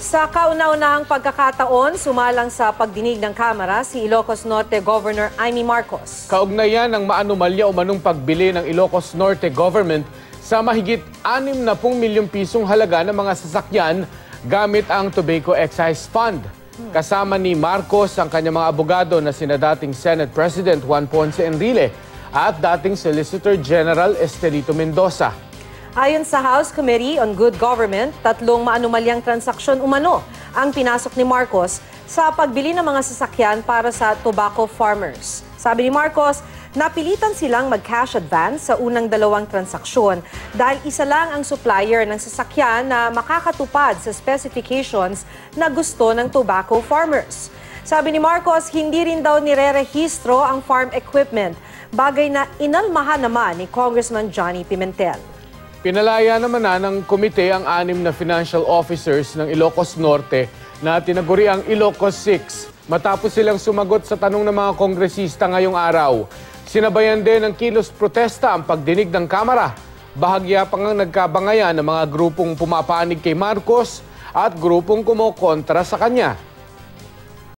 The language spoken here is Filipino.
Sa kauna-unahang pagkakataon, sumalang sa pagdinig ng Kamara si Ilocos Norte Governor Imee Marcos. Kaugnayan ng maanumalya o manong pagbili ng Ilocos Norte government sa mahigit 60 milyong pisong halaga ng mga sasakyan gamit ang Tobacco Excise Fund. Kasama ni Marcos ang kanyang mga abogado na sina dating Senate President Juan Ponce Enrile at dating Solicitor General Estelito Mendoza. Ayon sa House Committee on Good Government, 3 maanumalyang transaksyon umano ang pinasok ni Marcos sa pagbili ng mga sasakyan para sa tobacco farmers. Sabi ni Marcos, napilitan silang mag-cash advance sa unang 2 transaksyon dahil isa lang ang supplier ng sasakyan na makakatupad sa specifications na gusto ng tobacco farmers. Sabi ni Marcos, hindi rin daw nire-rehistro ang farm equipment, bagay na inalmahan naman ni Congressman Johnny Pimentel. Pinalaya naman ng komite ang 6 na financial officers ng Ilocos Norte na tinaguri ang Ilocos 6 matapos silang sumagot sa tanong ng mga kongresista ngayong araw. Sinabayan din ng kilos protesta ang pagdinig ng Kamara. Bahagya pa ngang nagkabangayan ng mga grupong pumapanig kay Marcos at grupong kumokontra sa kanya.